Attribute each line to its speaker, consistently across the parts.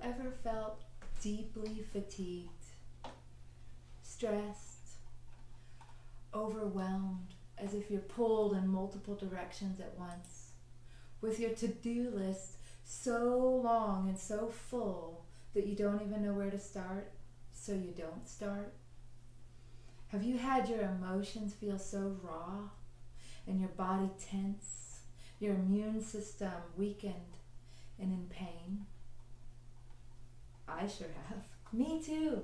Speaker 1: ever felt deeply fatigued, stressed, overwhelmed, as if you're pulled in multiple directions at once, with your to-do list so long and so full that you don't even know where to start, so you don't start? Have you had your emotions feel so raw and your body tense, your immune system weakened and in pain? I sure have. Me too.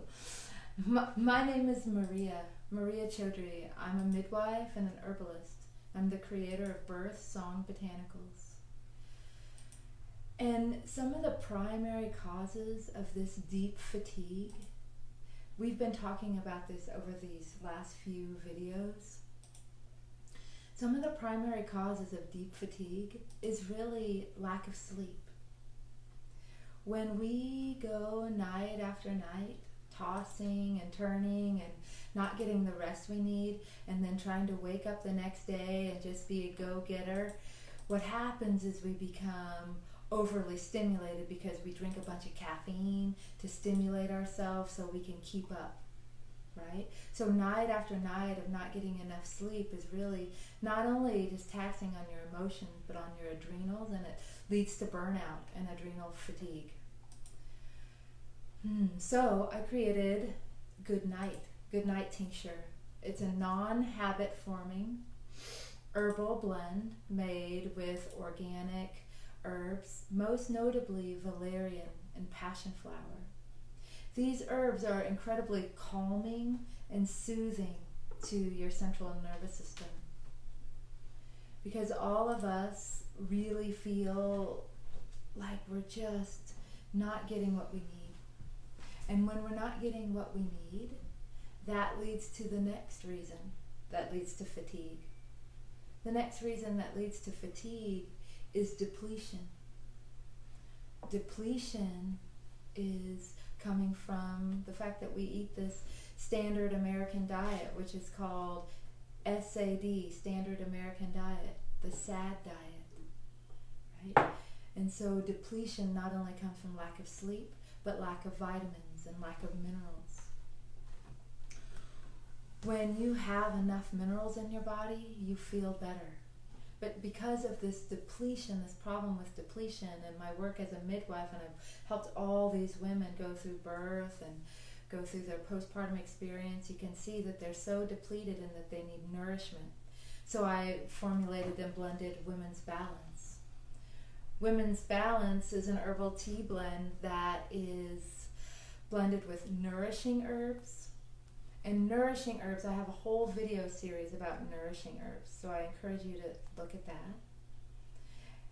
Speaker 1: My name is Maria Chowdhury. I'm a midwife and an herbalist. I'm the creator of Birth Song Botanicals. And some of the primary causes of this deep fatigue, we've been talking about this over these last few videos. Some of the primary causes of deep fatigue is really lack of sleep. When we go night after night, tossing and turning and not getting the rest we need, and then trying to wake up the next day and just be a go-getter, what happens is we become overly stimulated because we drink a bunch of caffeine to stimulate ourselves so we can keep up, right? So night after night of not getting enough sleep is really not only just taxing on your emotions but on your adrenals, and it leads to burnout and adrenal fatigue. So I created Good Night Tincture. It's a non-habit forming herbal blend made with organic herbs, most notably valerian and passion flower. These herbs are incredibly calming and soothing to your central nervous system, because all of us really feel like we're just not getting what we need. And when we're not getting what we need, that leads to the next reason that leads to fatigue. The next reason that leads to fatigue is depletion. Depletion is coming from the fact that we eat this standard American diet, which is called SAD, Standard American Diet, the SAD diet, right? And so depletion not only comes from lack of sleep, but lack of vitamins and lack of minerals. When you have enough minerals in your body, you feel better. But because of this depletion, this problem with depletion, and my work as a midwife, and I've helped all these women go through birth and go through their postpartum experience, you can see that they're so depleted and that they need nourishment. So I formulated and blended Women's Balance. Women's Balance is an herbal tea blend that is blended with nourishing herbs. And nourishing herbs, I have a whole video series about nourishing herbs, so I encourage you to look at that.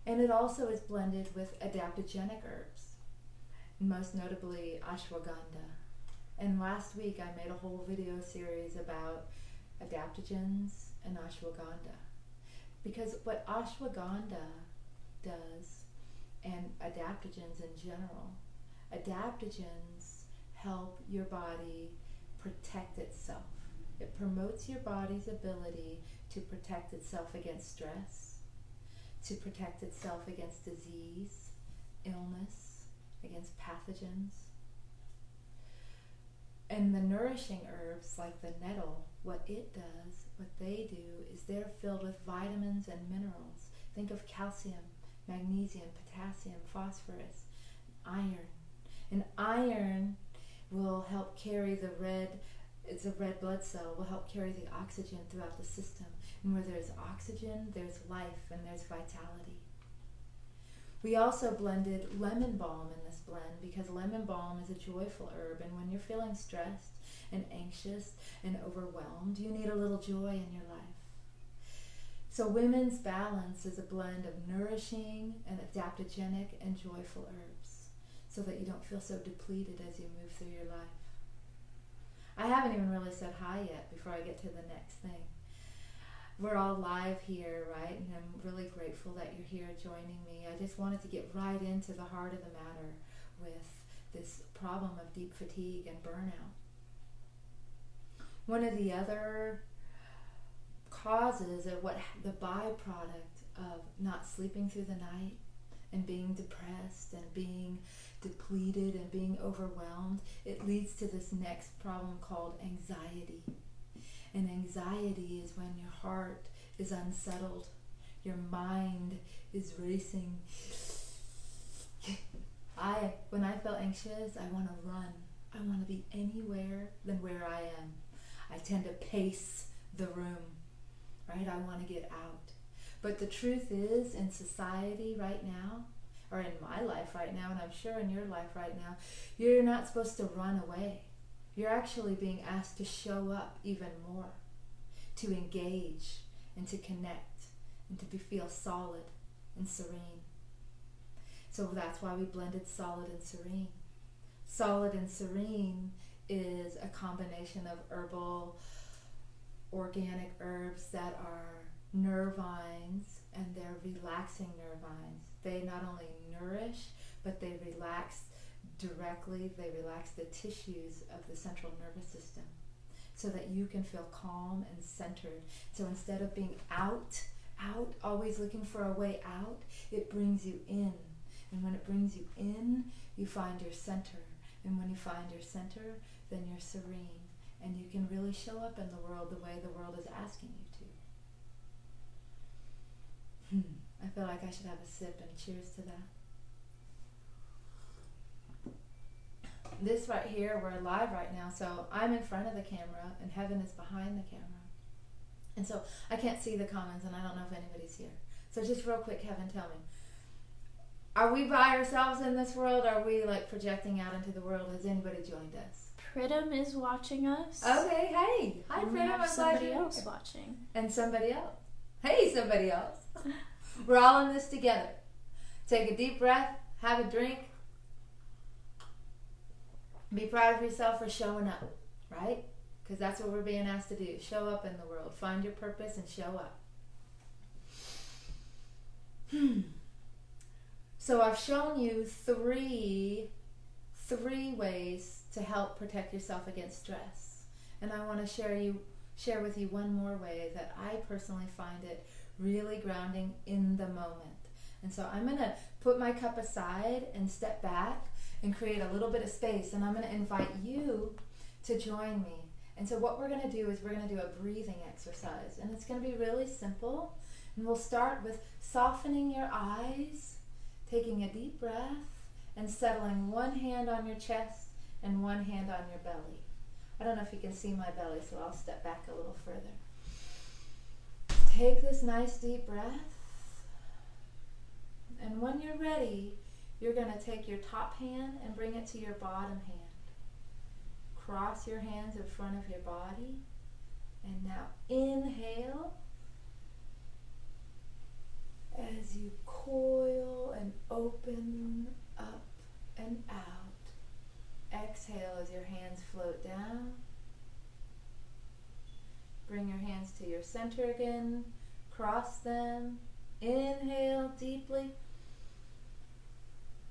Speaker 1: And it also is blended with adaptogenic herbs, most notably ashwagandha. And last week I made a whole video series about adaptogens and ashwagandha. Because what ashwagandha does, and adaptogens in general, adaptogens help your body protect itself. It promotes your body's ability to protect itself against stress, to protect itself against disease, illness, against pathogens. And the nourishing herbs like the nettle, what they do is they're filled with vitamins and minerals. Think of calcium, magnesium, potassium, phosphorus, iron. And iron will help carry it's a red blood cell, will help carry the oxygen throughout the system. And where there's oxygen, there's life and there's vitality. We also blended lemon balm in this blend because lemon balm is a joyful herb, and when you're feeling stressed and anxious and overwhelmed, you need a little joy in your life. So Women's Balance is a blend of nourishing and adaptogenic and joyful herbs, so that you don't feel so depleted as you move through your life. I haven't even really said hi yet before I get to the next thing. We're all live here, right? And I'm really grateful that you're here joining me. I just wanted to get right into the heart of the matter with this problem of deep fatigue and burnout. One of the other causes of what the byproduct of not sleeping through the night and being depressed and being depleted and being overwhelmed, it leads to this next problem called anxiety. And anxiety is when your heart is unsettled, your mind is racing. When I feel anxious, I want to run. I want to be anywhere than where I am. I tend to pace the room, right? I want to get out. But the truth is, in society right now, or in my life right now, and I'm sure in your life right now, you're not supposed to run away. You're actually being asked to show up even more, to engage and to connect and to feel solid and serene. So that's why we blended solid and serene. Solid and serene is a combination of herbal, organic herbs that are nervines, and they're relaxing nervines. They not only nourish, but they relax directly. They relax the tissues of the central nervous system so that you can feel calm and centered. So instead of being out, always looking for a way out, it brings you in. And when it brings you in, you find your center. And when you find your center, then you're serene. And you can really show up in the world the way the world is asking you to. I feel like I should have a sip and cheers to that. This right here, we're live right now, so I'm in front of the camera and Heaven is behind the camera. And so I can't see the comments and I don't know if anybody's here. So just real quick, Heaven, tell me. Are we by ourselves in this world? Are we like projecting out into the world? Has anybody joined us?
Speaker 2: Pritam is watching us.
Speaker 1: Okay, hey. Hi,
Speaker 2: and
Speaker 1: Pritam.
Speaker 2: we have somebody else watching.
Speaker 1: And somebody else. Hey, somebody else. We're all in this together. Take a deep breath. Have a drink. Be proud of yourself for showing up, right? Because that's what we're being asked to do. Show up in the world. Find your purpose and show up. So I've shown you three ways to help protect yourself against stress. And I want to share with you one more way that I personally find it really grounding in the moment. And so I'm going to put my cup aside and step back and create a little bit of space. And I'm going to invite you to join me. And so what we're going to do is we're going to do a breathing exercise. And it's going to be really simple. And we'll start with softening your eyes, taking a deep breath, and settling one hand on your chest and one hand on your belly. I don't know if you can see my belly, so I'll step back a little further. Take this nice deep breath. And when you're ready, you're going to take your top hand and bring it to your bottom hand. Cross your hands in front of your body. And now inhale as you coil and open up and out. Exhale as your hands float down. Bring your hands to your center again. Cross them. Inhale deeply.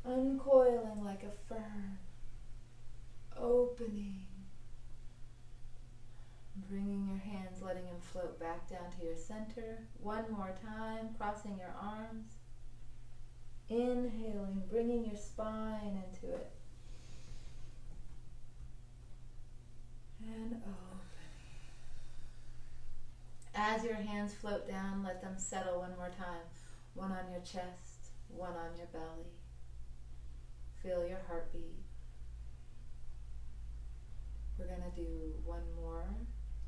Speaker 1: Uncoiling like a fern. Opening. Bringing your hands, letting them float back down to your center. One more time, crossing your arms. Inhaling, bringing your spine into it. And opening. As your hands float down, let them settle one more time. One on your chest, one on your belly. Feel your heartbeat. We're going to do one more.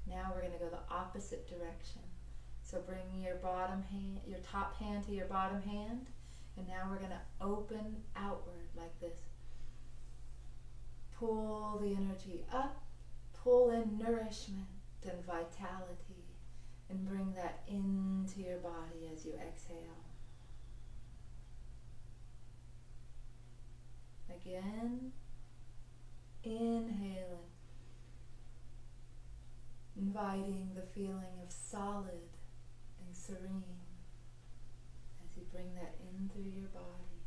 Speaker 1: Now we're going to go the opposite direction. So bring your top hand to your bottom hand, and now we're going to open outward like this. Pull the energy up, pull in nourishment and vitality, and bring that into your body as you exhale. Again, inhaling. Inviting the feeling of solid and serene as you bring that in through your body.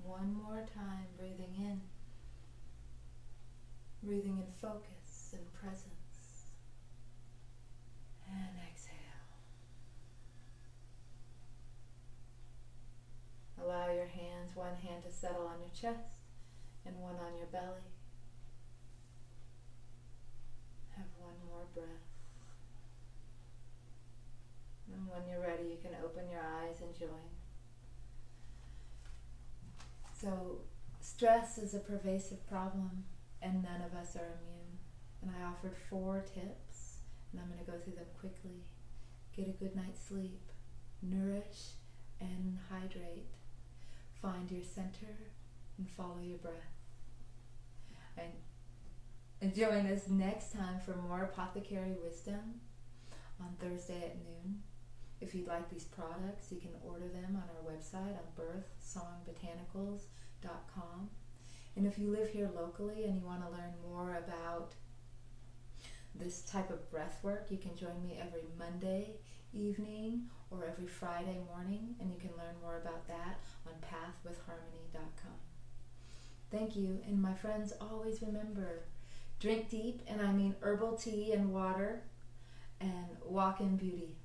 Speaker 1: One more time, breathing in focus and presence. And exhale. find one hand to settle on your chest and one on your belly. Have one more breath. And when you're ready, you can open your eyes and join. So, stress is a pervasive problem, and none of us are immune. And I offered 4 tips, and I'm going to go through them quickly. Get a good night's sleep. Nourish and hydrate. Find your center and follow your breath. And join us next time for more apothecary wisdom on Thursday at noon. If you'd like these products, you can order them on our website on birthsongbotanicals.com. And if you live here locally and you want to learn more about this type of breath work, you can join me every Monday evening or every Friday morning, and you can learn more about that on pathwithharmony.com. Thank you, and my friends, always remember, drink deep, and I mean herbal tea and water, and walk in beauty.